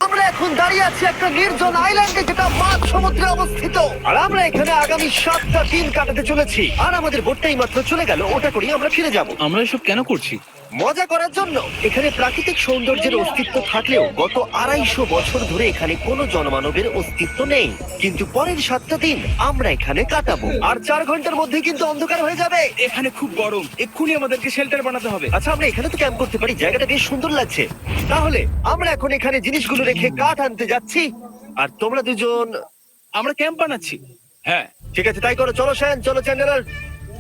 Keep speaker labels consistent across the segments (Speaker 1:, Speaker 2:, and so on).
Speaker 1: আমরা এখন দাঁড়িয়ে আছি একটা নির্জন আইল্যান্ডে যেটা মাঝ সমুদ্রে অবস্থিত, আর আমরা এখানে আগামী 7টা দিন কাটাতে চলেছি। আর আমাদের বোটটাই মাত্র চলে গেল, ওটা করেই আমরা ফিরে যাব
Speaker 2: আমরা এসব কেন করছি?
Speaker 1: মজা করার জন্য। এখানে প্রাকৃতিক সৌন্দর্যের অস্তিত্ব থাকলেও গত 250 বছর ধরে এখানে কোনো জনমানবের অস্তিত্ব নেই। কিন্তু পরের 7টা দিন আমরা এখানে কাটাবো, আর 4 ঘন্টার মধ্যে কিন্তু অন্ধকার হয়ে যাবে।
Speaker 3: এখানে খুব গরম, এক্ষুনি আমাদেরকে শেল্টার বানাতে হবে।
Speaker 1: আচ্ছা, আমরা এখানে তো ক্যাম্প করতে পারি, জায়গাটা বেশ সুন্দর লাগছে। তাহলে আমরা এখন এখানে জিনিসগুলো রেখে কাঠ আনতে যাচ্ছি, আর তোমরা দুজন।
Speaker 3: আমরা ক্যাম্প বানাচ্ছি।
Speaker 2: হ্যাঁ,
Speaker 1: ঠিক আছে, তাই করো। চলো শ্যান, চলো চ্যান্ডেলার।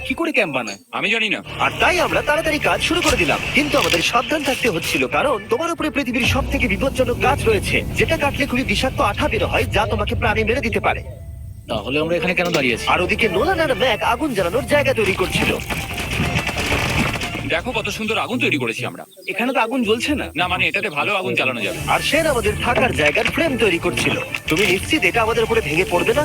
Speaker 3: কি করে ক্যাম্প বানায়?
Speaker 2: আমি জানি না।
Speaker 1: আর তাই আমরা তাড়াতাড়ি কাজ শুরু করে দিলাম, কিন্তু আমাদের সাবধান থাকতে হচ্ছিল, কারণ তোমার উপরে পৃথিবীর সব থেকে বিপজ্জনক গাছ রয়েছে, যেটা কাটলে খুবই বিষাক্ত আঠা বের হয়, যা তোমাকে প্রাণে মেরে দিতে পারে।
Speaker 2: তাহলে আমরা এখানে কেন দাঁড়িয়ে আছি?
Speaker 1: আর ওদিকে নোলান আর ম্যাক আগুন জ্বালানোর জায়গা তৈরি করছিল।
Speaker 2: দেখো কত সুন্দর আগুন তৈরি করেছি আমরা।
Speaker 3: এখানে তো আগুন জ্বলছে না।
Speaker 2: না মানে এটাতে ভালো আগুন জ্বালানো যাবে।
Speaker 1: আর সেন আমাদের থাকার জায়গার ফ্রেম তৈরি করছিল। তুমি নিশ্চিত এটা আমাদের উপরে ভেঙে পড়বে না?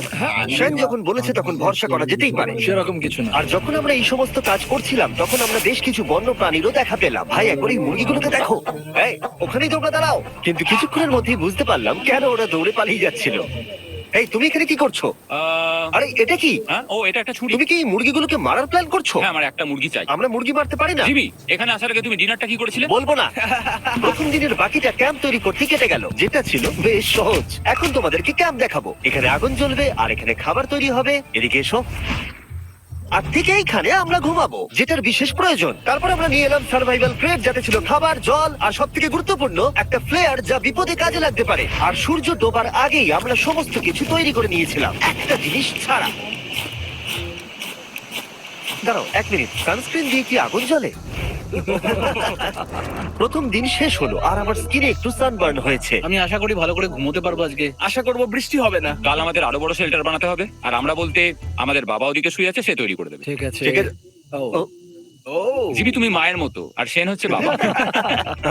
Speaker 1: সেন যখন বলেছে তখন ভরসা করা যেতেই পারে।
Speaker 2: সেরকম কিছু না।
Speaker 1: আর যখন আমরা এই সমস্ত কাজ করছিলাম, তখন আমরা বেশ কিছু বন্য প্রাণীরও দেখা পেলাম। ভাই, একবার এই মুরগিগুলোকে দেখো। এই, ওখানেই তোমরা দাঁড়াও। কিন্তু কিছুক্ষণের মধ্যেই বুঝতে পারলাম কেন ওরা দৌড়ে পালিয়ে যাচ্ছিল। এই, তুমি এখানে কি করছো? আরে এটা কি?
Speaker 2: হ্যাঁ, ও এটা একটা ছুরি।
Speaker 1: তুমি কি এই মুরগিগুলোকে মারার প্ল্যান করছো?
Speaker 2: হ্যাঁ, আমার একটা মুরগি চাই।
Speaker 1: আমরা মুরগি মারতে পারি না।
Speaker 2: জিমি, এখানে আসার আগে তুমি ডিনারটা কি করেছিলে?
Speaker 1: বলবো না। প্রথম দিনের বাকিটা ক্যাম্প তৈরি করতে কেটে গেল, যেটা ছিল বেশ সহজ। এখন তোমাদেরকে ক্যাম্প দেখাবো। এখানে আগুন জ্বলবে আর এখানে খাবার তৈরি হবে। এদিকে এসো। আর ঠিক এইখানে আমরা ঘুমাবো, যেটার বিশেষ প্রয়োজন। তারপর আমরা নিয়ে এলাম সার্ভাইভাল ক্রেট, যাতে ছিল খাবার, জল আর সব থেকে গুরুত্বপূর্ণ একটা ফ্লেয়ার, যা বিপদে কাজে লাগতে পারে। আর সূর্য ডোবার আগেই আমরা সমস্ত কিছু তৈরি করে নিয়েছিলাম, একটা জিনিস ছাড়া। দাঁড়াও 1 মিনিট, সানস্ক্রিন দিয়ে কি আগুন জ্বলে? প্রথম দিন শেষ হলো আর আমার স্কিনে একটু সানবার্ন হয়েছে।
Speaker 2: আমি আশা করি ভালো করে ঘুমোতে পারবো আজকে।
Speaker 3: আশা করব বৃষ্টি হবে না।
Speaker 2: কাল আমাদের আরো বড় শেল্টার বানাতে হবে, আর আমরা বলতে আমাদের বাবা ওদিকে শুয়ে আছে, সে তৈরি করে দেবে।
Speaker 4: ঠিক আছে।
Speaker 1: ঠিক আছে।
Speaker 4: ও,
Speaker 1: ও,
Speaker 3: ও
Speaker 2: জিমি তুমি মায়ের মতো, আর সেন হচ্ছে বাবা।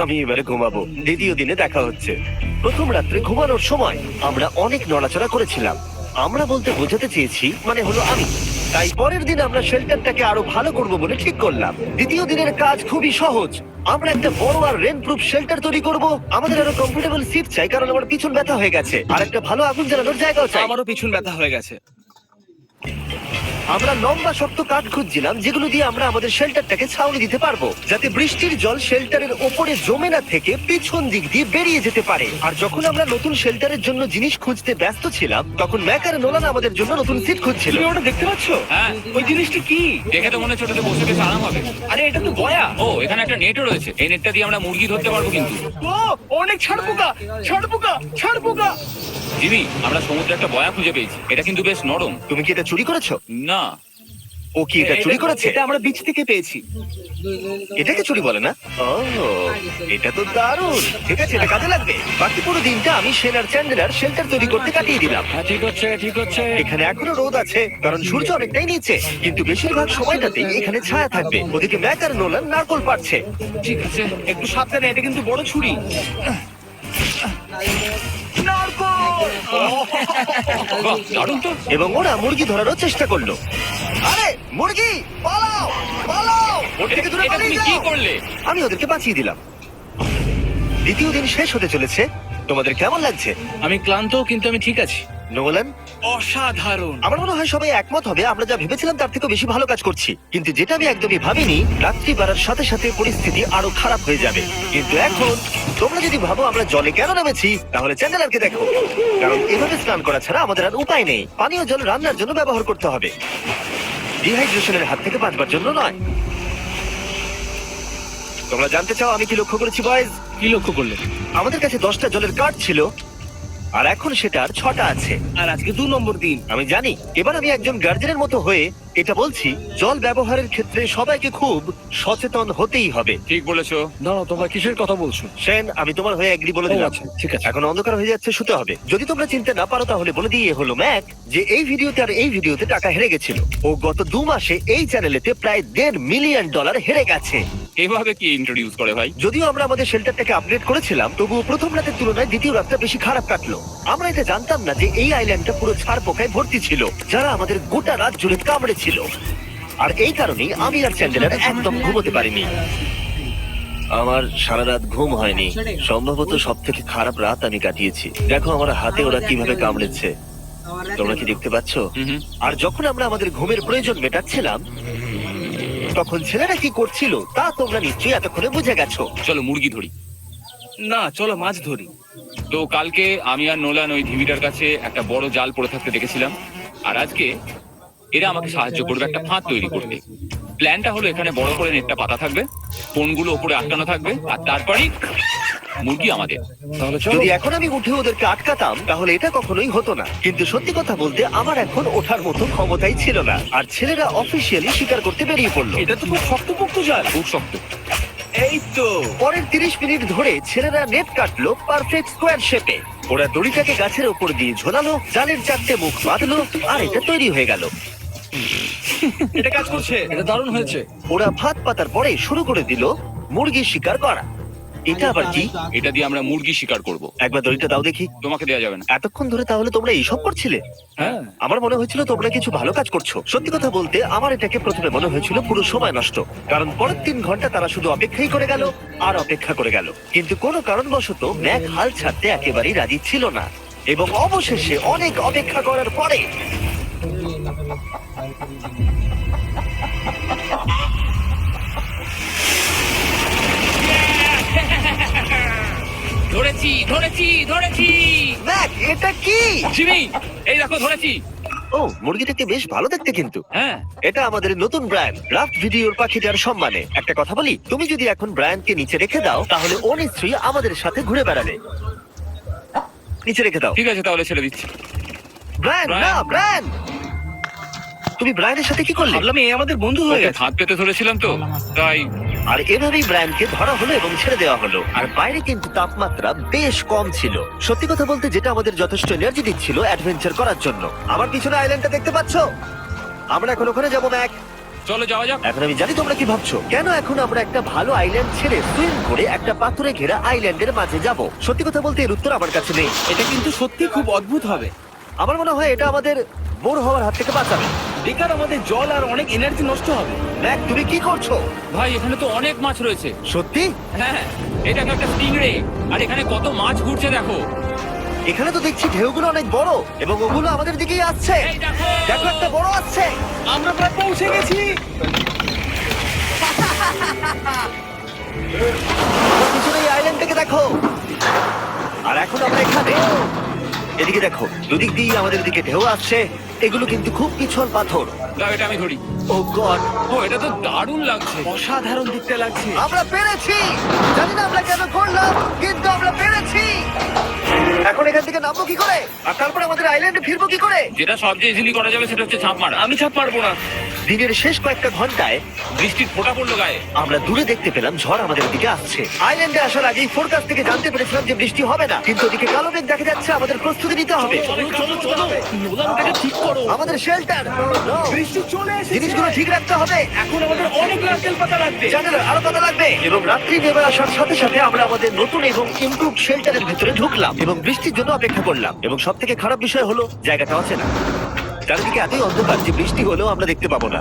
Speaker 1: আমি এবারে ঘুমাবো। দ্বিতীয় দিনে দেখা হচ্ছে। প্রথম রাত্রে ঘুমানোর সময় আমরা অনেক নড়াচড়া করেছিলাম। আমরা বলতে বোঝাতে চেয়েছি, মানে হলো আমি। তাই পরের দিন আমরা শেল্টারটাকে আরো ভালো করব বলে ঠিক করলাম। দ্বিতীয় দিনের কাজ খুবই সহজ। আমরা একটা বড় আর রেন প্রুফ শেল্টার তৈরি করব। আমাদের আরো কমফোর্টেবল সিট চাই, কারণ আমার পিছন ব্যথা হয়ে গেছে। আর একটা ভালো আগুন জ্বালানোর জায়গাও চাই।
Speaker 3: আমারও পিছন ব্যথা হয়ে গেছে।
Speaker 1: আমরা লম্বা শক্ত কাঠ খুঁজছিলাম, যেগুলো দিয়ে আমরা আমাদের শেল্টারটাকে ছাউনি দিতে পারবো, যাতে বৃষ্টির জল শেল্টারের ওপরে জমে না থেকে পিছন দিক দিয়ে বেরিয়ে যেতে পারে। আর যখন আমরা নতুন শেল্টারের জন্য জিনিস খুঁজতে ব্যস্ত ছিলাম, তখন ম্যাক আর নোলান আমাদের জন্য নতুন সিট খুঁজছিল।
Speaker 3: তুমি ওটা দেখতে পাচ্ছ?
Speaker 2: হ্যাঁ,
Speaker 3: ওই জিনিসটা কি?
Speaker 2: দেখে তো মনে হচ্ছে ওটাতে বসে বেশ আরাম হবে।
Speaker 3: আরে এটা তো বয়া।
Speaker 2: ও, এখানে একটা নেটও রয়েছে। এই নেটটা দিয়ে আমরা মুরগি ধরতে পারবো কিন্তু।
Speaker 3: ও অনেক ছাড়পোকা, ছাড়পোকা, ছাড়পোকা।
Speaker 2: জিমি, আমরা সমুদ্রে একটা বয়া খুঁজে পেয়েছি। এটা কিন্তু বেশ নরম।
Speaker 1: তুমি কি এটা চুরি করেছো?
Speaker 2: না,
Speaker 1: ও কি এটা চুরি করেছে?
Speaker 3: এটা আমরা বিচ থেকে পেয়েছি।
Speaker 1: এটাকে চুরি বলে না? ও, এটা তো দারুণ। ঠিক আছে, এটা কাজে লাগবে। বাকি পুরো দিনটা আমি সেনার চ্যান্ডেলার শেল্টার তৈরি করতে কাটিয়ে দিলাম।
Speaker 4: হ্যাঁ, ঠিক হচ্ছে, ঠিক হচ্ছে।
Speaker 1: এখানে এখনো রোদ আছে, কারণ সূর্য অনেকটাই নিচে, কিন্তু বেশিরভাগ সময়টাতেই এখানে ছায়া থাকবে। ওদিকে ম্যাক আর নোলান নারকল পাড়ছে।
Speaker 2: ঠিক আছে।
Speaker 3: একটু সাবধানে, এটা কিন্তু বড় ছুরি। নারকোল!
Speaker 2: বাহ, দারুণ তো।
Speaker 1: এবং ওরা মুরগি ধরারও চেষ্টা করলো। আরে মুরগি, পালাও পালাও, ওর থেকে দূরে
Speaker 2: এটা
Speaker 1: পালিয়ে
Speaker 2: তুমি কি
Speaker 1: যাও।
Speaker 2: করলে?
Speaker 1: আমি ওদেরকে বাঁচিয়ে দিলাম। দ্বিতীয় দিন শেষ হতে চলেছে। তোমাদের কেমন লাগছে?
Speaker 4: আমি ক্লান্ত, কিন্তু আমি ঠিক আছি।
Speaker 1: নোলান?
Speaker 3: অসাধারণ।
Speaker 1: আমার মনে হয় সবাই একমত হবে, আমরা যা ভেবেছিলাম তার থেকে বেশি ভালো কাজ করছি। কিন্তু যেটা আমি একদমই ভাবিনি, রাত্রি বাড়ার সাথে সাথে পরিস্থিতি আরো খারাপ হয়ে যাবে। কিন্তু এখন তোমরা যদি ভাবো আমরা জলে কেন নেমেছি, তাহলে চ্যান্ডেলারকে দেখো। কারণ এভাবে স্নান করা ছাড়া আমাদের আর উপায় নেই। পানীয় জল রান্নার জন্য ব্যবহার করতে হবে, ডিহাইড্রেশনের হাত থেকে বাঁচবার জন্য নয়। তোমরা জানতে চাও আমি কি লক্ষ্য করেছি বয়েজ?
Speaker 4: কি লক্ষ্য করলে?
Speaker 1: আমাদের কাছে 10টা জলের কার্ড ছিল, আর এখন সেটা আর 6টা আছে।
Speaker 3: আর আজকে 2 নম্বর দিন।
Speaker 1: আমি জানি। এবার আমি একজন গার্জেনের মতো হয়ে এটা বলছি, জল ব্যবহারের ক্ষেত্রে সবাইকে খুব সচেতন হতেই হবে।
Speaker 2: ঠিক বলেছো।
Speaker 4: দাঁড়াও, তোমরা কিসের কথা বলছো?
Speaker 1: সেন, আমি তোমার হয়ে এগ্রি বলে
Speaker 4: ও,
Speaker 1: দিলাম।
Speaker 4: আচ্ছা, ঠিক আছে।
Speaker 1: এখন অন্ধকার হয়ে যাচ্ছে, শুতে হবে। যদি তোমরা চিনতে না পারো তাহলে বলে দিয়ে হলো ম্যাক যে এই ভিডিওতে আর এই ভিডিওতে টাকা হেরে গেছিল। ও গত 2 মাসে এই চ্যানেলেতে প্রায় $1.5 মিলিয়ন হেরে গেছে।
Speaker 2: এভাবে কি ইন্ট্রোডিউস করে ভাই?
Speaker 1: যদিও আমরা আমাদের শেল্টারটাকে আপডেট করেছিলাম, তবুও প্রথম রাতের তুলনায় দ্বিতীয় রাতটা বেশি খারাপ কাটলো। আমরা এটা জানতাম না যে এই আইল্যান্ডটা পুরো ছাড় পোকায় ভর্তি ছিল, যারা আমাদের গোটা রাত জুড়ে কামড়েছিল। আর এই কারণেই আমি আর চ্যান্ডেলার একদম ঘুমোতে পারিনি। আমার সারা রাত ঘুম হয়নি, সম্ভবত সব থেকে খারাপ রাত আমি কাটিয়েছি। দেখো আমার হাতে ওরা কিভাবে কামড়েছে, তোমরা কি দেখতে পাচ্ছ?
Speaker 2: হুম।
Speaker 1: আর যখন আমরা আমাদের ঘুমের প্রয়োজন মেটাচ্ছিলাম, তখন ছেলেরা কি করছিল তা তোমরা নিশ্চয়ই এতক্ষণে বুঝে গেছো।
Speaker 2: চলো মুরগি ধরি।
Speaker 4: না, চলো মাছ ধরি।
Speaker 2: তো কালকে আমি আর নোলান ওই ঢিবিটার কাছে একটা বড় জাল পড়ে থাকতে দেখেছিলাম, আর আজকে এরা আমাকে সাহায্য করবে একটা ফাঁদ তৈরি করতে। প্ল্যানটা হলো এখানে বড় করে নেটটা পাতা থাকবে, কোনগুলো উপরে আটকানো থাকবে, আর তারপরেই মুরগি আমাদের।
Speaker 4: তাহলে চলো।
Speaker 1: যদি এখন আমি উঠে ওদেরকে আটকাতাম তাহলে এটা কখনোই হতো না, কিন্তু সত্যি কথা বলতে আমার এখন ওঠার মতো ক্ষমতাই ছিল না। আর ছেলেরা অফিসিয়ালি স্বীকার করতে বেরিয়ে পড়লো।
Speaker 4: এটা তো খুব শক্তপোক্ত জাল।
Speaker 2: খুব শক্ত।
Speaker 4: এই তো।
Speaker 1: পরের 30 মিনিট ধরে ছেলেরা নেট কাটলো পারফেক্ট স্কোয়ার শেপে। ওরা দড়িটাকে গাছের উপর দিয়ে ঝোলালো, জালের 4টে মুখ বাঁধলো, আর এটা তৈরি হয়ে গেল।
Speaker 4: এটা কাজ করছে। এটা দারুণ হয়েছে।
Speaker 1: ওরা ভাত পাতার পরে শুরু করে দিল মুরগি শিকার করা। এটা আবার কি?
Speaker 2: এটা দিয়ে আমরা মুরগি শিকার করব।
Speaker 1: একবার দড়িটা দাও দেখি।
Speaker 2: তোমাকে দেওয়া যাবে না।
Speaker 1: এতক্ষণ ধরে তাহলে তোমরা এইসব করছিলে?
Speaker 2: হ্যাঁ।
Speaker 1: আমার মনে হয়েছিল তোমরা কিছু ভালো কাজ করছো। সত্যি কথা বলতে আমার এটাকে প্রথমে মনে হয়েছিল পুরো সময় নষ্ট, কারণ পরের 3 ঘন্টা তারা শুধু অপেক্ষাই করে গেল আর অপেক্ষা করে গেল। কিন্তু কোনো কারণবশত ম্যাক হাল ছাড়তে একেবারেই রাজি ছিল না, এবং অবশেষে অনেক অপেক্ষা করার পরে
Speaker 2: ধরেছি ধরেছি ধরেছি।
Speaker 1: ম্যাক, এটা কি?
Speaker 2: জিমি, এই দেখো ধরেছি।
Speaker 1: ও, মুরগিটাকে বেশ ভালো দেখতে কিন্তু।
Speaker 2: হ্যাঁ।
Speaker 1: এটা আমাদের নতুন ব্র্যান্ড রাফট ভিডিওর পাখিটার সম্মানে। একটা কথা বলি, তুমি যদি এখন ব্র্যান্ডকে নিচে রেখে দাও তাহলে ও নিশ্চয়ই আমাদের সাথে ঘুরে বেড়াবে। নিচে রেখে দাও।
Speaker 2: ঠিক আছে, তাহলে ছেড়ে দিচ্ছি।
Speaker 1: ব্রায়ান, না ব্রায়ান, তুমি ব্রায়ানের সাথে কি করলে?
Speaker 4: ভাবলাম এই আমাদের বন্ধু হয়ে
Speaker 2: ওকে
Speaker 4: গেছে।
Speaker 2: ফাঁদ পেতে ধরেছিলাম তো, তাই।
Speaker 1: আর এভাবেই ব্রায়ানকে ধরা হলো এবং ছেড়ে দেওয়া হলো। আর বাইরে কিন্তু তাপমাত্রা বেশ কম ছিল। সত্যি কথা বলতে যেটা আমাদের যথেষ্ট এনার্জি দিচ্ছিল অ্যাডভেঞ্চার করার জন্য। আমার পিছনে আইল্যান্ডটা দেখতে পাচ্ছো? আমরা এখন ওখানে যাবো ম্যাক।
Speaker 2: চলো যাওয়া যাক।
Speaker 1: এখন আমি জানি তোমরা কি ভাবছো, কেন এখন আমরা একটা ভালো আইল্যান্ড ছেড়ে সুইম করে একটা পাথরে ঘেরা আইল্যান্ডের মাঝে যাব? সত্যি কথা বলতে এর উত্তর আমার কাছে নেই।
Speaker 4: এটা কিন্তু সত্যি খুব অদ্ভুত হবে।
Speaker 1: আমার মনে হয় এটা আমাদের বোর হওয়ার হাত থেকে বাঁচাবে।
Speaker 4: বেকার আমাদের জল আর অনেক এনার্জি নষ্ট হবে।
Speaker 1: ম্যাক, তুমি কি করছো?
Speaker 2: ভাই এখানে তো অনেক মাছ রয়েছে।
Speaker 1: সত্যি?
Speaker 2: হ্যাঁ, এটা একটা স্টিংরে, আর এখানে কত মাছ ঘুরছে দেখো।
Speaker 1: এখানে তো দেখছি ঢেউগুলো অনেক বড় এবং ওগুলো আমাদের দিকেই আসছে।
Speaker 2: এই দেখো।
Speaker 1: দেখো, একটা বড় আসছে।
Speaker 4: আমরা প্রায় পৌঁছে গেছি।
Speaker 1: আমার পিছনে এই আইল্যান্ডটাকে দেখো। আর এখন আমরা এখানে। এদিকে দেখো, দুদিক দিয়ে আমাদের দিকে ঢেউ আসছে। এগুলো কিন্তু খুব পিছল পাথর।
Speaker 2: দাও, এটা আমি ধরি।
Speaker 1: ও গড,
Speaker 2: ও, এটা তো দারুণ লাগছে।
Speaker 4: অসাধারণ দেখতে লাগছে।
Speaker 1: আমরা পেরেছি। জানি না আমরা কেন করলাম, কিন্তু আমরা পেরেছি। এখন এখান থেকে নামবো কি করে, আর তারপর আমাদের আইল্যান্ডে ফিরবো কি করে?
Speaker 2: যেটা সবচেয়ে ইজিলি করা যাবে সেটা হচ্ছে ঝাঁপ মারা।
Speaker 4: আমি ছাপ পারবো না।
Speaker 1: দিনের শেষ কয়েকটা ঘন্টায়
Speaker 2: বৃষ্টির ফোঁটা পড়লো গায়ে।
Speaker 1: আমরা দূরে দেখতে পেলাম ঝড় আমাদের দিকে আসছে। আইল্যান্ডে আসার আগেই ফোরকাস্ট থেকে জানতে পেরেছিলাম যে বৃষ্টি হবে না, কিন্তু ওদিকে কালো মেঘ দেখা যাচ্ছে। আমাদের প্রস্তুতি নিতে হবে।
Speaker 4: নোলান, ওটাকে ঠিক করো।
Speaker 1: আমাদের শেল্টার,
Speaker 4: বৃষ্টি চলে এসেছে।
Speaker 1: জিনিসগুলো ঠিক রাখতে হবে।
Speaker 4: এখন আমাদের অনেক নারকেল পাতা লাগবে।
Speaker 1: জানালার আরো কথা লাগবে। এবং রাত্রি নেমে আসার সাথে সাথে আমরা আমাদের নতুন এবং ইমপ্রুভ শেল্টারের ভিতরে ঢুকলাম এবং বৃষ্টির জন্য অপেক্ষা করলাম। এবং সব থেকে খারাপ বিষয় হলো জায়গাটা অচেনা। চারিদিকে এতই অন্ধকার যে বৃষ্টি হলেও আমরা দেখতে পাবো না।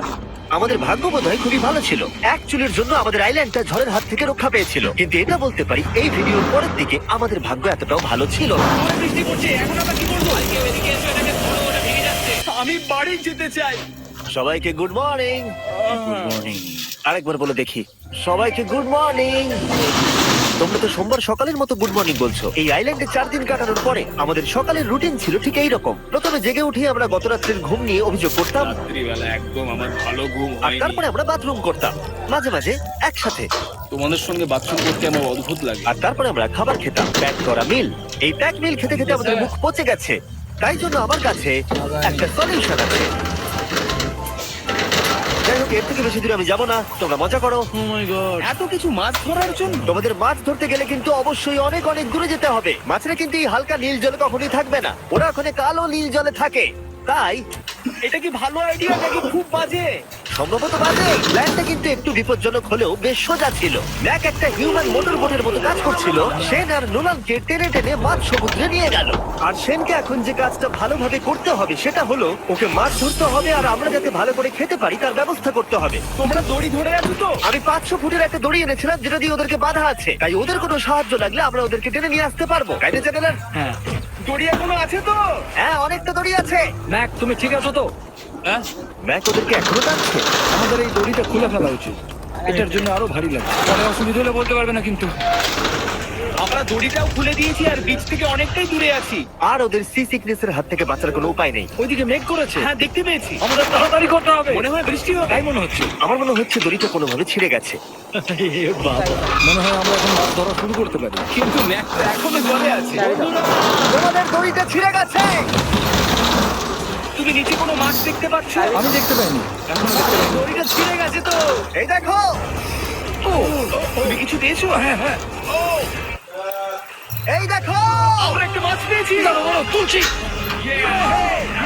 Speaker 1: আমাদের ভাগ্য বোধহয় খুবই ভালো ছিল। এক চুলের জন্য আমাদের আইল্যান্ডটা ঝড়ের হাত থেকে রক্ষা পেয়েছিল। কিন্তু এটা বলতে পারি এই ভিডিওর পরের দিকে আমাদের ভাগ্য এতটাও ভালো ছিল না।
Speaker 4: বৃষ্টি পড়ছে, এখন আমরা কি করবো?
Speaker 2: কেউ এদিকে এসো, এটাকে ধরো, ওটা ভেঙে যাচ্ছে।
Speaker 4: আমি বাড়ি যেতে চাই।
Speaker 1: সবাইকে গুড মর্নিং। আরেকবার বলে দেখি, সবাইকে গুড মর্নিং। তোমরা তো সোমবার সকালের মতো গুড মর্নিং বলছো। এই আইল্যান্ডে 4 দিন কাটানোর পরে আমাদের সকালের রুটিন ছিল ঠিক এই রকম। প্রথমে জেগে উঠে আমরা গত রাত্রের ঘুম নিয়ে অভিযোগ করতাম,
Speaker 4: রাত্রিবেলা একদম আমার ভালো ঘুম
Speaker 1: আর
Speaker 4: হয়নি।
Speaker 1: তারপরে আমরা বাথরুম করতাম, মাঝে মাঝে একসাথে।
Speaker 4: তোমাদের সঙ্গে বাথরুম করতে আমার অদ্ভুত লাগে।
Speaker 1: আর তারপরে আমরা খাবার খেতাম, প্যাক করা মিল। এই প্যাক মিল খেতে খেতে আমাদের মুখ পচে গেছে। তাই জন্য আমার কাছে একটা সলিউশন আছে। যাই হোক, এর থেকে বেশি দূরে আমি যাবো না, তোমরা মজা করো।
Speaker 4: ও মাই গড, এত কিছু মাছ ধরার জন্য?
Speaker 1: তোমাদের মাছ ধরতে গেলে কিন্তু অবশ্যই অনেক অনেক দূরে যেতে হবে। মাছেরা কিন্তু এই হালকা নীল জলে কখনোই থাকবে না, ওরা ওখানে কালো নীল জলে থাকে। তাই
Speaker 3: এটা কি ভালো আইডিয়া নাকি খুব বাজে?
Speaker 1: সম্ভবত বাজে। প্ল্যানটা কিন্তু একটু বিপজ্জনক হলেও বেশ সোজা ছিল। ম্যাক একটা হিউম্যান মোটর বোটের মতো কাজ করছিল। সেন আর নোলানকে টেনে টেনে মাঝ সমুদ্রে নিয়ে গেল। আর সেনকে এখন যে কাজটা ভালোভাবে করতে হবে সেটা হলো ওকে মাছ ধরতে হবে, আর আমরা যাতে ভালো করে খেতে পারি তার ব্যবস্থা করতে হবে।
Speaker 3: তোমরা দড়ি ধরে আছো তো?
Speaker 1: আমি 500 ফুটের একটা দড়ি এনেছিলাম যেটা দিয়ে ওদেরকে বাধা আছে, তাই ওদের কোনো সাহায্য লাগলে আমরা ওদেরকে টেনে নিয়ে আসতে পারবো। তাই না চ্যানেলার?
Speaker 4: হ্যাঁ
Speaker 3: দড়ি এখনো আছে তো?
Speaker 1: হ্যাঁ, অনেকটা দড়ি আছে।
Speaker 4: ম্যাক, তুমি ঠিক আছো তো?
Speaker 2: হ্যাঁ
Speaker 1: ম্যাক ওদেরকে এখনো টানছে।
Speaker 4: আমাদের এই দড়িটা খুলে ফেলা উচিত, এটার জন্য আরো ভারী লাগবে।
Speaker 2: পরে অসুবিধা হলে বলতে পারবে না কিন্তু।
Speaker 3: আমরা দড়িটাও খুলে দিয়েছি আর বিচ থেকে অনেকটাই দূরে আছি।
Speaker 1: আর ওদের সি সিকনেসের হাত থেকে বাঁচার কোনো উপায় নেই।
Speaker 4: ওইদিকে মেঘ করেছে।
Speaker 3: হ্যাঁ, দেখতে পেয়েছি।
Speaker 4: আমাদের তাড়াতাড়ি করতে হবে।
Speaker 3: মনে হয় বৃষ্টি হবে।
Speaker 4: তাই মনে হচ্ছে।
Speaker 1: আমার মনে হচ্ছে দড়িটা কোনোভাবে ছিঁড়ে গেছে।
Speaker 4: এ বাবা, মনে হয় আমরা এখন মাছ ধরা শুরু করতে পারি।
Speaker 3: কিন্তু ম্যাকটা এখনো জলে আছে।
Speaker 1: তোমাদের দড়িটা ছিঁড়ে গেছে।
Speaker 3: তুমি নিচে কোনো মাছ দেখতে পাচ্ছ?
Speaker 4: আমি দেখতে পাইনি, এখনো দেখতে পাইনি।
Speaker 3: দড়িটা ছিঁড়ে গেছে তো।
Speaker 1: এই দেখো।
Speaker 3: তুমি কিছু পেয়েছো? হ্যাঁ হ্যাঁ।
Speaker 1: এই দেখো।
Speaker 3: আমরা একটা মাছ পেয়েছি।
Speaker 4: দাঁড়াও, দাঁড়াও, তুলছি।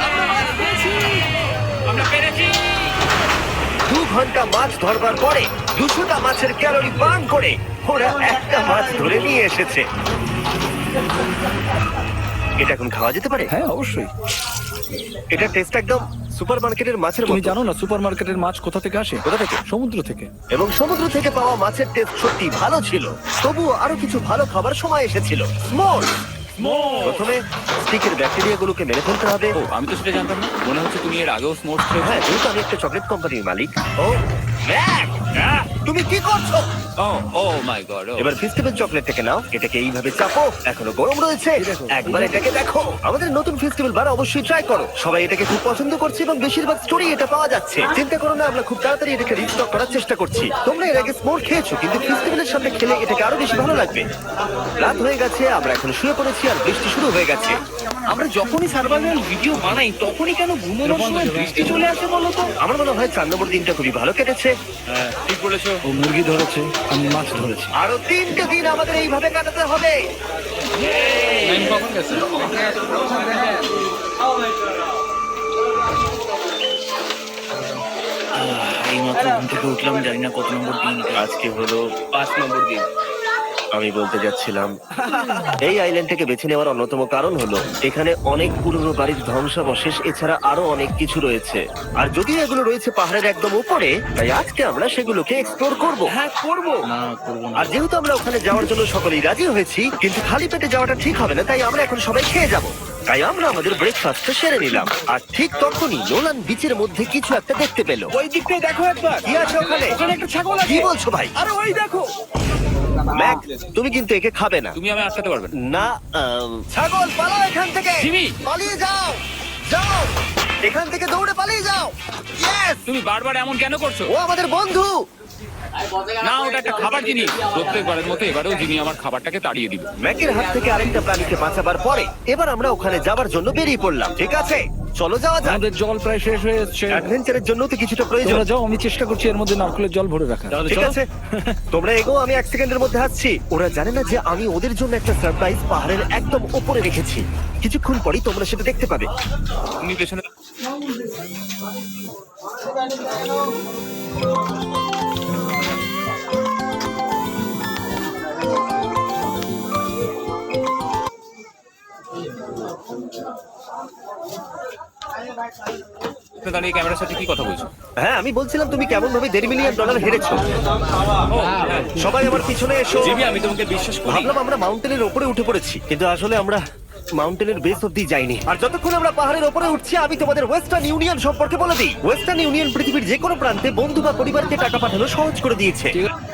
Speaker 3: আমরা মাছ পেয়েছি।
Speaker 2: আমরা পেরেছি।
Speaker 1: 2 ঘন্টা মাছ ধরবার পরে 200টা মাছের ক্যালোরি বার্ন করে ওরা একটা মাছ ধরে নিয়ে এসেছে। এটা এখন খাওয়া যেতে পারে?
Speaker 4: হ্যাঁ অবশ্যই।
Speaker 1: এটা টেস্ট একদম সুপারমার্কেটের মাছের
Speaker 4: তুমি
Speaker 1: মতো।
Speaker 4: জানো না সুপারমার্কেটের মাছ কোথা থেকে আসে?
Speaker 1: কোথা থেকে?
Speaker 4: সমুদ্র থেকে।
Speaker 1: এবং সমুদ্র থেকে পাওয়া মাছের টেস্ট সত্যি ভালো ছিল। তবুও আরো কিছু ভালো খাবার সময় এসেছিল। স্মোল। প্রথমে স্টিকের ব্যাকটেরিয়াগুলোকে মেরে ফেলতে হবে।
Speaker 2: ও, আমি তো সেটা জানতাম না। মনে হচ্ছে তুমি এর আগেও স্মোর্টস খেয়েছো।
Speaker 1: হ্যাঁ, যেহেতু আমি একটা চকলেট কোম্পানির মালিক। ও ম্যাক, তুমি কি করছো?
Speaker 2: ও ও মাই গড।
Speaker 1: এবার ফেস্টিভ্যাল চকলেটটাকে নাও, এটাকে এইভাবে চাপো। এখনো গরম রয়েছে। একবার এটাকে দেখো। আমাদের নতুন ফেস্টিভ্যাল বার অবশ্যই ট্রাই করো। সবাই এটাকে খুব পছন্দ করছে এবং বেশিরভাগ স্টোরি এটা পাওয়া যাচ্ছে। চিন্তা করো না, আমরা খুব তাড়াতাড়ি এটাকে রিস্টক করার চেষ্টা করছি। তোমরা এর আগে স্মোর খেয়েছো, কিন্তু ফেস্টিভ্যালের সামনে খেলে এটাকে আরো বেশি ভালো লাগবে। রাত হয়ে গেছে, আমরা এখন শুয়ে পড়েছি আর বৃষ্টি শুরু হয়ে গেছে।
Speaker 3: আমরা যখনই সার্ভাইভাল ভিডিও বানাই তখনই কেন ঘুমানোর সময় বৃষ্টি চলে আসে বলো তো?
Speaker 1: আমার মনে হয় 4 নম্বর দিনটা খুবই ভালো কেটেছে।
Speaker 2: হ্যাঁ, ঠিক বলেছো।
Speaker 4: ও মুরগি ধরেছে, আমি মাছ ধরেছি।
Speaker 1: আরো 3টে দিন আমাদের এইভাবে কাটাতে হবে।
Speaker 2: টাইম কখন গেছে?
Speaker 3: এইমাত্র ঘুম থেকে উঠলাম, জানি না কত নম্বর দিন।
Speaker 1: আজকে হলো
Speaker 3: 5 নম্বর দিন।
Speaker 1: আমি বলতে যাচ্ছিলাম এই আইল্যান্ডটাকে বেছে নেওয়ার অন্যতম কারণ হলো এখানে অনেক পুরনো বাড়ির ধ্বংসাবশেষ এছাড়া আরো অনেক কিছু রয়েছে। আর যদিও এগুলো রয়েছে পাহাড়ের একদম উপরে, তাই আজকে আমরা সেগুলোকে এক্সপ্লোর করব।
Speaker 3: হ্যাঁ, করবো।
Speaker 4: না করবো না।
Speaker 1: আর যেহেতু আমরা ওখানে যাওয়ার জন্য সকলেই রাজি হয়েছি, কিন্তু খালি পেটে যাওয়াটা ঠিক হবে না, তাই আমরা এখন সবাই খেয়ে যাব। তাই আমরা আমাদের ব্রেকফাস্টটা সেরে নিলাম। আর ঠিক তখনই নোলান বিচের মধ্যে কিছু একটা দেখতে পেল।
Speaker 3: ওই দিকটাই দেখো একবার।
Speaker 1: কি আছে ওখানে?
Speaker 3: ওখানে একটা ছাগল আছে।
Speaker 1: কি বলছো ভাই?
Speaker 3: আরে ওই দেখো।
Speaker 1: ম্যাক, তুমি কিন্তু একে খাবে না।
Speaker 2: তুমি আমি আটকাতে পারবে না।
Speaker 1: না, ছাগল পালাও এখান থেকে।
Speaker 2: জিমি!
Speaker 1: পালিয়ে যাও, যাও এখান থেকে, দৌড়ে পালিয়ে যাও। ইয়েস,
Speaker 2: তুমি বারবার এমন কেন করছো?
Speaker 1: ও আমাদের বন্ধু।
Speaker 2: না, ওটা একটা খাবার জিনিস। প্রত্যেকবারের মতো এবারেও জিমি আমার খাবারটাকে তাড়িয়ে দিল।
Speaker 1: ম্যাকের হাত থেকে আরেকটা প্রাণীকে বাঁচাবার পরে এবার আমরা ওখানে যাবার জন্য বেরিয়ে পড়লাম। ঠিক আছে, চলো যাওয়া যাক।
Speaker 4: আমাদের জল প্রায় শেষ হয়ে এসছে।
Speaker 1: অ্যাডভেঞ্চারের জন্য তো কিছুটা প্রয়োজন।
Speaker 4: তোমরা যাও, আমি চেষ্টা করছি এর মধ্যে নারকেলের জল ভরে রাখা।
Speaker 1: ঠিক আছে, তোমরা এগো, আমি 1 সেকেন্ডের মধ্যে আসছি। ওরা জানে না যে আমি ওদের জন্য একটা সারপ্রাইজ পাহাড়ের একদম উপরে রেখেছি। কিছুক্ষণ পরেই তোমরা সেটা দেখতে পাবে।
Speaker 2: তুমি পেছনে দাঁড়িয়ে ক্যামেরার সাথে কি কথা বলছো?
Speaker 1: হ্যাঁ, আমি বলছিলাম তুমি কেমন ভাবে $1.5 মিলিয়ন হেরেছো। সবাই আমার পিছনে এসো।
Speaker 3: জিমি, আমি তোমাকে বিশ্বাস করি।
Speaker 1: ভাবলাম আমরা মাউন্টেনের উপরে উঠে পড়েছি, কিন্তু আসলে আমরা মাউন্টেনের বেস অব্দি যাইনি। আর যতক্ষণ আমরা পাহাড়ের উপরে উঠছি, আমি তোমাদের ওয়েস্টার্ন ইউনিয়ন সম্পর্কে বলে দিই। ওয়েস্টার্ন ইউনিয়ন পৃথিবীর যে কোনো প্রান্তে বন্ধু বা পরিবারকে টাকা পাঠানো সহজ করে দিয়েছে।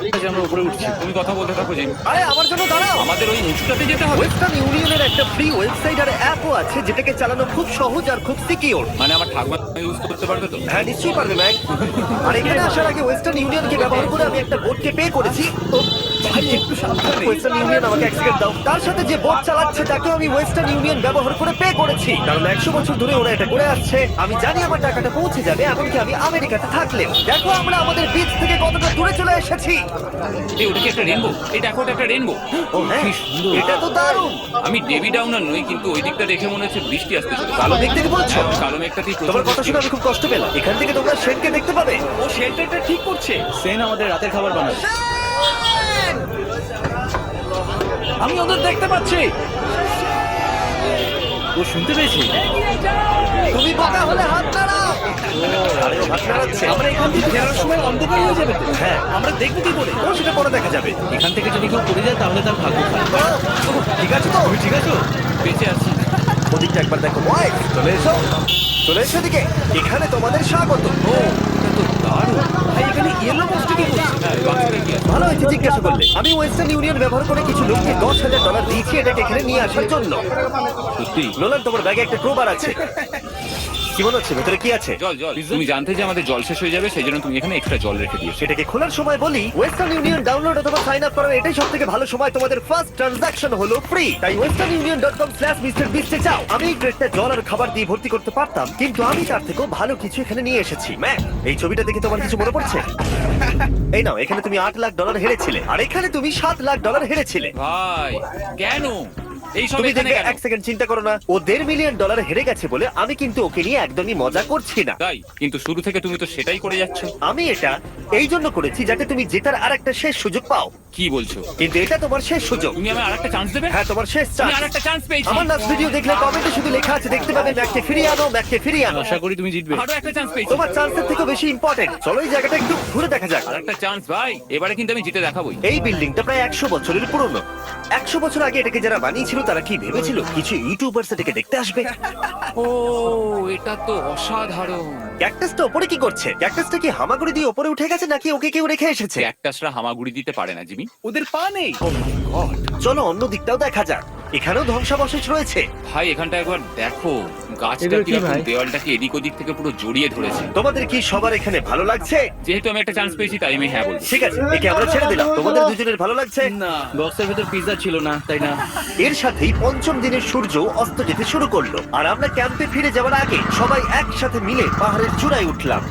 Speaker 4: ঠিক আছে, আমরা উপরে উঠছি।
Speaker 2: তুমি কথা বলতে থাকো জিমি।
Speaker 1: আরে আমার জন্য দাঁড়াও।
Speaker 2: আমাদের ওই উঁচুটাতে যেতে হবে।
Speaker 1: ওয়েস্টার্ন ইউনিয়নের একটা ফ্রি ওয়েবসাইট আর অ্যাপও আছে, যেটাকে চালানো খুব সহজ আর খুব সিকিউর।
Speaker 2: মানে আমার ঠাকুমা ইউজ করতে পারবে তো?
Speaker 1: হ্যাঁ, নিশ্চয়ই পারবে ম্যাক। আর এখানে আসার আগে ওয়েস্টার্ন ইউনিয়নকে ব্যবহার করে আমি একটা বোটকে পে করেছি। ও,
Speaker 3: একটু সাবধানে।
Speaker 1: ওয়েস্টার্ন ইউনিয়ন আমাকে এক সেকেন্ড দাও। তার সাথে যে বোট চালাচ্ছে তাকে আমি ওয়েস্টার্ন ইউনিয়ন ব্যবহার করে পে করেছি, কারণ 100 বছর ধরে ওরা এটা করে আসছে। আমি জানি আমার টাকাটা পৌঁছে যাবে, এমনকি আমি আমেরিকাতে থাকলেও। দেখো আমরা আমাদের বিচ থেকে কতটা দূরে চলে এসেছি।
Speaker 2: এই ওটা কি একটা রেনবো? এই দেখো ওটা একটা রেনবো।
Speaker 1: ও হ্যাঁ, এটা তো দারুণ।
Speaker 2: আমি ডেভি ডাউনার নই, কিন্তু ওই দিকটা দেখে মনে হচ্ছে বৃষ্টি আসতে চলেছে।
Speaker 1: কালো দিক থেকে বলছো?
Speaker 2: হ্যাঁ, কালো মেঘটাতেই প্রচুর
Speaker 1: তোমার কথা
Speaker 2: বৃষ্টি
Speaker 1: শুনে আমি খুব কষ্ট পেলাম। এখান থেকে তোমরা শেনকে দেখতে পাবে।
Speaker 3: ও শেল্টারটা ঠিক করছে। সেন আমাদের রাতের খাবার বানাবে। আমি ওদের দেখতে পাচ্ছি। ও শুনতে পেয়েছি।
Speaker 1: তুমি বোকা হলে হাত নাড়াও। আরে ও হাত নাড়াচ্ছে।
Speaker 3: আমরা এখান থেকে ফেরার সময় অন্ধকার হয়ে যাবে তো?
Speaker 1: হ্যাঁ।
Speaker 3: আমরা দেখবো কি করে?
Speaker 1: ও সেটা পরে দেখা যাবে।
Speaker 3: এখান থেকে যদি কেউ পড়ে যায় তাহলে তার ভাগ্য খারাপ।
Speaker 1: ও, ঠিক আছে তো?
Speaker 3: ঠিক আছে।
Speaker 2: বেঁচে আছি।
Speaker 1: ওদিকটা একবার দেখো। বয়, চলে এসো, চলে এসো এদিকে। এখানে তোমাদের স্বাগত।
Speaker 2: ও এটা তো দারুণ।
Speaker 3: ভাই এখানে ইয়েলো বক্সটা কি করছে?
Speaker 2: হ্যাঁ, বাচ্চাটা কি আছে?
Speaker 1: ভালো হয়েছে জিজ্ঞাসা করলে। আমি ওয়েস্টার্ন ইউনিয়ন ব্যবহার করে কিছু লোককে $10,000 দিয়েছি এটাকে এখানে নিয়ে আসার জন্য।
Speaker 3: সত্যি?
Speaker 1: নোলান, তোমার ব্যাগে একটা ক্রোবার আছে। কি মনে হচ্ছে ভেতরে কি আছে?
Speaker 2: জল জল। তুমি জানতে যে আমাদের জল শেষ হয়ে যাবে, সেই জন্য তুমি এখানে এক্সট্রা জল রেখে দিয়েছো।
Speaker 1: সেটাকে খোলার সময় বলি, ওয়েস্টার্ন ইউনিয়ন ডাউনলোড অথবা সাইন আপ করার এটাই সব থেকে ভালো সময়। তোমাদের ফার্স্ট ট্রানজাকশন হলো ফ্রি। তাই westernunion.com/MrBeast এ যাও। আমি এই ক্রেটটা জল আর খাবার দিয়ে ভর্তি করতে পারতাম, কিন্তু আমি তার থেকেও ভালো কিছু এখানে নিয়ে এসেছি। ম্যাক, এই ছবিটা দেখে তোমার কিছু মনে পড়ছে? এই নাও, এখানে তুমি $8 লাখ হেরেছিলে, আর এখানে তুমি $7 লাখ হেরেছিলে।
Speaker 2: ভাই কেন এই সব
Speaker 1: তুমি
Speaker 2: এখানে
Speaker 1: দেখবে,
Speaker 2: কেন?
Speaker 1: এক সেকেন্ড চিন্তা করো না। ও $1.5 মিলিয়ন হেরে গেছে বলে আমি কিন্তু ওকে নিয়ে একদমই মজা করছি না।
Speaker 2: তাই, কিন্তু শুরু থেকে তুমি তো সেটাই করে যাচ্ছ।
Speaker 1: আমি এটা এই জন্য করেছি যাতে তুমি জেতার আর একটা শেষ সুযোগ পাও,
Speaker 2: কি বলছো?
Speaker 1: কিন্তু এটা তোমার শেষ সুযোগ।
Speaker 2: তুমি আমায় আরেকটা চান্স দেবে?
Speaker 1: হ্যাঁ, তোমার শেষ
Speaker 2: আমি
Speaker 1: চান্স।
Speaker 2: আরেকটা চান্স পেয়েছি।
Speaker 1: আমার লাস্ট ভিডিও দেখলে কমেন্টে শুধু লেখা আছে, দেখতে পাবে ম্যাককে ফিরিয়ে আনো, ম্যাককে ফিরিয়ে আনো।
Speaker 3: আশা করি তুমি জিতবে।
Speaker 2: আরো একটা চান্স পেয়েছি।
Speaker 1: তোমার চান্সের থেকে বেশি ইম্পর্টেন্ট। চলো এই জায়গাটা একটু ঘুরে দেখা যাক।
Speaker 2: আরেকটা চান্স ভাই, এবারে কিন্তু আমি জিতে দেখাবোই।
Speaker 1: এই বিল্ডিংটা প্রায় 100 বছরের পুরনো। 100 বছর আগে এটাকে যারা বানিয়েছিল তারা কি ভেবেছিল কিছু ইউটিউবার্স এটাকে দেখতে আসবে?
Speaker 2: ও এটা তো অসাধারণ।
Speaker 1: ক্যাকটাসটা উপরে কি করছে? ক্যাকটাসটা কি হামাগুড়ি দিয়ে উপরে উঠে গেছে নাকি ওকে কেউ রেখে এসেছে?
Speaker 2: ক্যাকটাসরা হামাগুড়ি দিতে পারে না জিমি।
Speaker 3: ওদের পা নেই।
Speaker 1: চলো অন্য দিকটাও দেখা যাক। এখানেও ধ্বংসাবশেষ রয়েছে।
Speaker 2: ভাই এখানটা একবার দেখো, গাছটা
Speaker 3: এগুলো কি
Speaker 2: কিরকম
Speaker 3: ভাই?
Speaker 2: দেওয়ালটাকে এদিক ওদিক থেকে পুরো জড়িয়ে ধরেছে।
Speaker 1: তোমাদের কি সবার এখানে ভালো লাগছে?
Speaker 2: যেহেতু আমি একটা চান্স পেয়েছি তাই আমি হ্যাঁ বলবো।
Speaker 1: ঠিক আছে, একে আমরা ছেড়ে দিলাম। তোমাদের দুজনের ভালো লাগছে?
Speaker 3: না, বক্সের ভেতর পিৎজা ছিল না, তাই না?
Speaker 1: এর সাথেই পঞ্চম দিনের সূর্য অস্ত যেতে শুরু করলো, আর আমরা ক্যাম্পে ফিরে যাওয়ার আগে সবাই একসাথে মিলে পাহাড়ের চূড়ায় উঠলাম।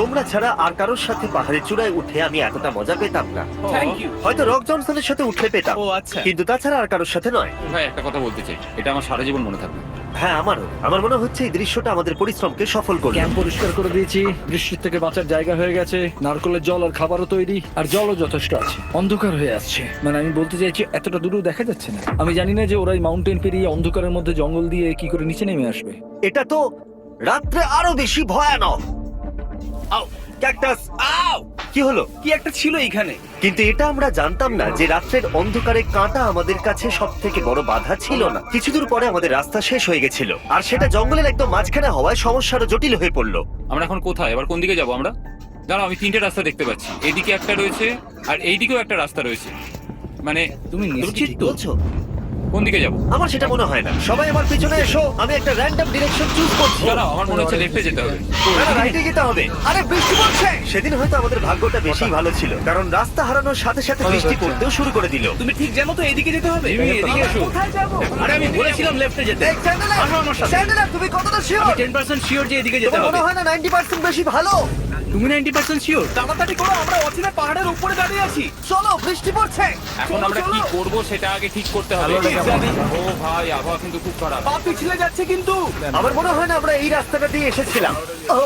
Speaker 1: তোমরা ছাড়া আর কারোর সাথে পাহাড়ের চূড়ায় উঠে আমি এতটা মজা পেতাম না।
Speaker 3: Thank you.
Speaker 1: হয়তো রক জনসনের সাথে উঠলে পেতাম,
Speaker 3: ও আচ্ছা।
Speaker 1: কিন্তু তাছাড়া আর কারোর সাথে নয়।
Speaker 2: ভাই একটা কথা বলতে চাই, এটা আমার সারা জীবন মনে থাকবে।
Speaker 1: হ্যাঁ, আমারও। আমার মনে হচ্ছে এই দৃশ্যটা আমাদের পরিশ্রমকে সফল করলো।
Speaker 5: ক্যাম্প পরিষ্কার করে দিয়েছি, বৃষ্টির থেকে বাঁচার জায়গা হয়ে গেছে, নারকেলের জল আর খাবারও তৈরি, আর জলও যথেষ্ট আছে। অন্ধকার হয়ে আসছে, মানে আমি বলতে চাইছি এতটা দূরেও দেখা যাচ্ছে না। আমি জানি না যে ওরা এই মাউন্টেন পেরিয়ে অন্ধকারের মধ্যে জঙ্গল দিয়ে কি করে নিচে নেমে আসবে।
Speaker 1: এটা তো রাত্রে আরো বেশি ভয়ানক। আউ, ক্যাকটাস!
Speaker 3: আউ!
Speaker 1: কি হলো?
Speaker 3: কি একটা ছিল এইখানে।
Speaker 1: কিন্তু এটা আমরা জানতাম না যে রাত্রের অন্ধকারে কাঁটা আমাদের কাছে সব থেকে বড় বাধা ছিল না। কিছু দূর পরে আমাদের রাস্তা শেষ হয়ে গেছিল, আর সেটা জঙ্গলের একদম মাঝখানে হওয়ায় সমস্যাটা জটিল হয়ে পড়লো।
Speaker 2: আমরা এখন কোথায়, এবার কোন দিকে যাবো আমরা? দাঁড়াও, আমি তিনটে রাস্তা দেখতে পাচ্ছি। এদিকে একটা রয়েছে আর এইদিকেও একটা রাস্তা রয়েছে। মানে
Speaker 3: তুমি
Speaker 1: তুমি
Speaker 3: নিশ্চিত
Speaker 1: ঠিক
Speaker 3: তো?
Speaker 1: বলছো?
Speaker 2: কোন দিকে যাবো?
Speaker 1: আমার সেটা মনে হয় না। সবাই আমার পিছনে এসো, আমি একটা র্যান্ডম ডিরেকশন চুজ করছি।
Speaker 2: দাঁড়াও, আমার মনে হচ্ছে লেফটে যেতে হবে।
Speaker 1: না, রাইটে যেতে হবে। আরে বৃষ্টি পড়ছে! সেদিন হয়তো আমাদের ভাগ্যটা বেশি ভালো ছিল, কারণ রাস্তা হারানোর সাথে সাথে বৃষ্টি পড়তেও শুরু করে দিল।
Speaker 3: তুমি ঠিক জানো তো এইদিকে যেতে হবে?
Speaker 5: জিমি, এদিকে
Speaker 3: আমরা
Speaker 5: এসো।
Speaker 3: কোথায় যাবো? আরে আমি বলেছিলাম লেফটে যেতে।
Speaker 1: এই চ্যান্ডেলার!
Speaker 3: আসো আমার সাথে।
Speaker 1: চ্যান্ডেলার, তুমি কতটা শিওর?
Speaker 3: আমি 10% শিওর যে এদিকে যেতে
Speaker 1: তোমার
Speaker 3: হবে।
Speaker 1: মনে হয় না 90% বেশি ভালো?
Speaker 3: তুমি 90% শিওর? তাড়াতাড়ি করো, আমরা অচেনা পাহাড়ের উপরে দাঁড়িয়ে আছি।
Speaker 1: চলো, বৃষ্টি পড়ছে।
Speaker 2: এখন আমরা কি করব সেটা আগে ঠিক করতে হবে।
Speaker 3: জানি।
Speaker 2: ও ভাই, আবহাওয়া কিন্তু খুব খারাপ।
Speaker 3: পা পিছলে যাচ্ছে কিন্তু।
Speaker 1: আমার মনে হয় না আমরা এই রাস্তাটা দিয়ে এসেছিলাম। ও,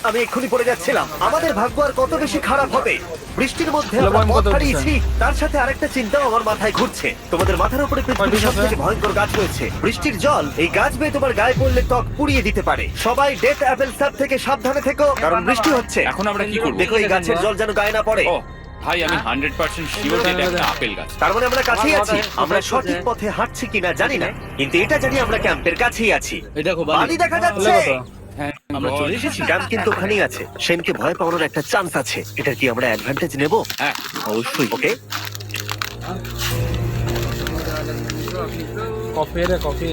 Speaker 1: আমি এক্ষুনি পড়ে যাচ্ছিলাম। আমাদের ভাগ্য আর কত বেশি খারাপ হবে। বৃষ্টির মধ্যে আমরা পথ হারিয়েছি, তার সাথে আরেকটা চিন্তাও আমার মাথায় ঘুরছে। তোমাদের মাথার উপরে পৃথিবীর সবথেকে ভয়ঙ্কর গাছ রয়েছে। বৃষ্টির জল এই গাছ বেয়ে তোমার গায়ে পড়লে ত্বক পুড়িয়ে দিতে পারে। সবাই ডেথ অ্যাপেল সাপ থেকে সাবধানে থেকো, কারণ বৃষ্টি হচ্ছে।
Speaker 2: এখন আমরা কি করব?
Speaker 1: দেখো এই গাছের জল যেন গায়ে না পড়ে।
Speaker 2: ও ভাই, আমি 100% শিওর যে এটা একটা আপেল গাছ।
Speaker 1: তার মানে আমরা কাছেই আছি। আমরা সঠিক পথে হাঁটছি কিনা জানি না, কিন্তু এটা জানি আমরা ক্যাম্পের কাছেই আছি।
Speaker 3: এই দেখো
Speaker 1: বালি দেখা যাচ্ছে।
Speaker 2: হ্যাঁ,
Speaker 3: আমরা চলে এসেছি।
Speaker 1: ক্যাম্প কিন্তু ওখানেই আছে। সেনকে ভয় পাওয়ানোর একটা চান্স আছে। এটা কি আমরা অ্যাডভান্টেজ নেব?
Speaker 2: হ্যাঁ
Speaker 1: অবশ্যই। ওকে,
Speaker 5: কফি রে কফি।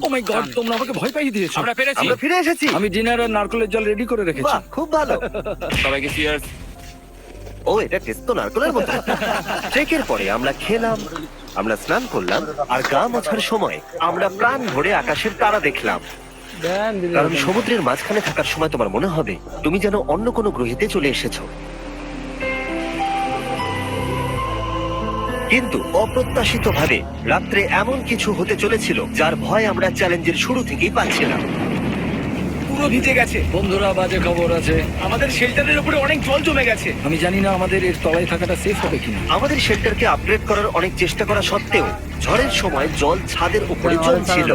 Speaker 5: ও মাই গড, তোমরা আমাকে ভয় পাইয়ে দিয়েছো।
Speaker 2: আমরা পেরেছি।
Speaker 1: আমরা ফিরে এসেছি।
Speaker 5: আমি ডিনার আর নারকেলের জল রেডি করে রেখেছি।
Speaker 1: বাহ, খুব ভালো।
Speaker 2: সবাইকে চিয়ার্স।
Speaker 1: ও, এটা টেস্ট তো নারকেলের মতো। ট্রেকের পরে আমরা খেলাম, আমরা স্নান করলাম, আর গা মোছার সময় আমরা প্রাণ ভরে আকাশের তারা দেখলাম। কারণ সমুদ্রের মাঝখানে থাকার সময় তোমার মনে হবে তুমি যেন অন্য কোনো গ্রহেতে চলে এসেছো। কিন্তু অপ্রত্যাশিতভাবে রাত্রে এমন কিছু হতে চলেছিল যার ভয় আমরা চ্যালেঞ্জের শুরু থেকেই পাচ্ছিলাম।
Speaker 3: পুরো ভিজে গেছে।
Speaker 5: বন্ধুরা, বাজে খবর আছে।
Speaker 3: আমাদের শেল্টারের উপরে অনেক জল জমে গেছে।
Speaker 5: আমি জানি না আমাদের এর তলায় থাকাটা সেফ হবে কিনা।
Speaker 1: আমাদের শেল্টারকে আপগ্রেড করার অনেক চেষ্টা করা সত্ত্বেও ঝড়ের সময় জল ছাদের উপরে জমছিল।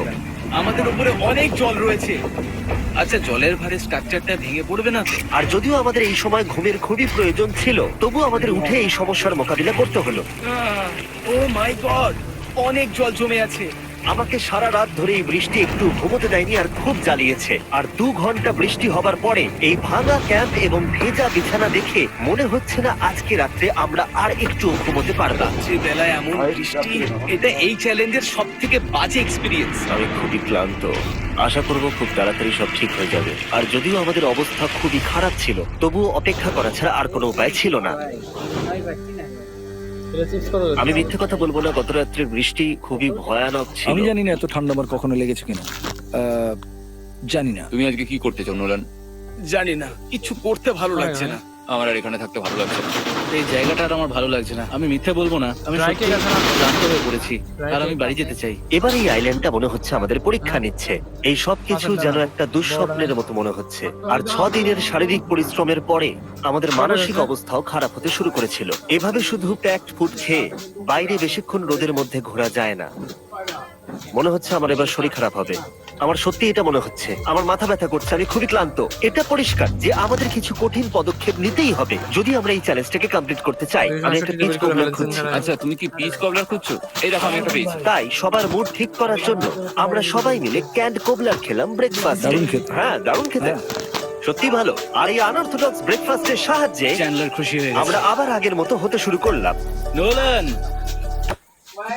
Speaker 3: আমাদের উপরে অনেক জল রয়েছে। আচ্ছা, জলের ভারে স্ট্রাকচারটা ভেঙে পড়বে না তো?
Speaker 1: আর যদিও আমাদের এই সময় ঘুমের খুবই প্রয়োজন ছিল, তবু আমাদের উঠে এই সমস্যার মোকাবিলা করতে হলো।
Speaker 3: ও মাই গড, অনেক জল জমে আছে।
Speaker 1: আমাকে সারা রাত ধরে এই বৃষ্টি একটু ঘুমোতে দেয়নি আর খুব জ্বালিয়েছে। আর 2 ঘন্টা বৃষ্টি হবার পরে এই ভাঙা ক্যাম্প এবং ভেজা বিছানা দেখে মনে হচ্ছে না আজকে রাত্রে আমরা আর একটু ঘুমোতে পারবো।
Speaker 3: রাত্রি বেলায় এমন বৃষ্টি, এটা এই চ্যালেঞ্জের সব থেকে বাজে এক্সপিরিয়েন্স।
Speaker 1: আমি খুবই ক্লান্ত। আশা করব খুব তাড়াতাড়ি সব ঠিক হয়ে যাবে। আর যদিও আমাদের অবস্থা খুবই খারাপ ছিল, তবুও অপেক্ষা করা ছাড়া আর কোনো উপায় ছিল না। আমি মিথ্যে কথা বলবো না, গত রাত্রের বৃষ্টি খুবই ভয়ানক ছিল।
Speaker 5: আমি জানি না এত ঠান্ডা আমার কখনো লেগেছে কিনা। জানি না।
Speaker 2: তুমি আজকে কি করতে চাও নোলান?
Speaker 3: জানি না, কিছু করতে ভালো লাগছে না।
Speaker 2: আমার আর এখানে থাকতে ভালো লাগছে না।
Speaker 4: এই জায়গাটা আর আমার ভালো লাগছে না। আমি মিথ্যে বলবো না, আমি সত্যি ক্লান্ত হয়ে পড়েছি আর আমি বাড়ি যেতে চাই।
Speaker 1: এবার এই আইল্যান্ডটা মনে হচ্ছে আমাদের পরীক্ষা নিচ্ছে। এই সব কিছু যেন একটা দুঃস্বপ্নের মতো মনে হচ্ছে। আর 6 দিনের শারীরিক পরিশ্রমের পরে আমাদের মানসিক অবস্থাও খারাপ হতে শুরু করেছিল। এভাবে শুধু প্যাকড ফুড খেয়ে বাইরে বেশিক্ষণ রোদের মধ্যে ঘোরা যায় না। মনে হচ্ছে আমার এবার শরীর খারাপ হবে। আমার সত্যি এটা মনে হচ্ছে। আমার মাথা ব্যথা করছে, আমি খুবই ক্লান্ত। এটা পরিষ্কার যে আমাদের কিছু কঠিন পদক্ষেপ নিতেই হবে যদি আমরা এই চ্যালেঞ্জটাকে কমপ্লিট করতে চাই। আমি একটা পিচ কবলার খুঁজছি।
Speaker 2: আচ্ছা, তুমি কি পিচ কবলার খুঁজছো? এই দেখো, আমি একটা পেয়েছি।
Speaker 1: তাই সবার মুড ঠিক করার জন্য আমরা সবাই মিলে ক্যান্ড কোবলার খেলাম ব্রেকফাস্ট।
Speaker 5: দারুণ খেতে।
Speaker 1: হ্যাঁ, দারুণ খেতে, সত্যি ভালো। আর এই আনঅর্থোডক্স ব্রেকফাস্টের সাহায্যে
Speaker 4: চ্যান্ডলার খুশি হয়ে
Speaker 1: আমরা
Speaker 4: গেছে।
Speaker 1: আবার আগের মতো হতে শুরু করলাম।
Speaker 4: নোলান,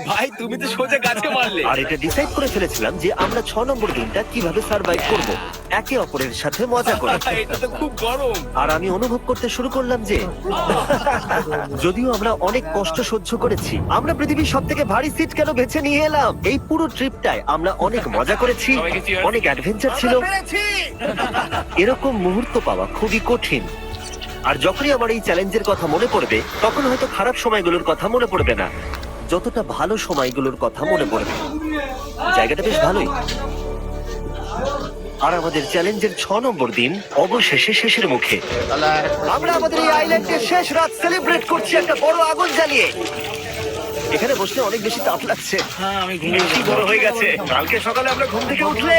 Speaker 3: ভাই, তুমি তো সোজা গাছে মারলে।
Speaker 1: আর এটা ডিসাইড করে ফেলেছিলাম যে আমরা 6 নম্বর দিনটা কিভাবে সার্ভাইভ করব, একে অপরের সাথে মজা করে।
Speaker 3: এটা তো খুব গরম।
Speaker 1: আর আমি অনুভব করতে শুরু করলাম যে যদিও আমরা অনেক কষ্ট সহ্য করেছি, আমরা পৃথিবীর সব থেকে ভারী সিট কেন বেছে নিয়ে এলাম। এই পুরো ট্রিপটায় আমরা অনেক মজা করেছি,
Speaker 2: সবাইকে cheers।
Speaker 1: অনেক অ্যাডভেঞ্চার ছিল। এরকম মুহূর্ত পাওয়া খুবই কঠিন। আর যখনই আমার এই চ্যালেঞ্জের কথা মনে পড়বে, তখন হয়তো খারাপ সময়গুলোর কথা মনে পড়বে না, যতটা ভালো সময়গুলোর কথা মনে পড়বে। জায়গাটা বেশ ভালোই। আর আমাদের চ্যালেঞ্জের 6 নম্বর দিন অবশেষে শেষের মুখে। আমরা আমাদের এই আইল্যান্ডের শেষ রাত সেলিব্রেট করছি একটা বড় আগুন জ্বালিয়ে। এখানে বসলে অনেক বেশি তাপ লাগছে।
Speaker 4: হ্যাঁ, আমি
Speaker 1: বেশি বড় হয়ে গেছে। কালকে সকালে আমরা ঘুম থেকে উঠলে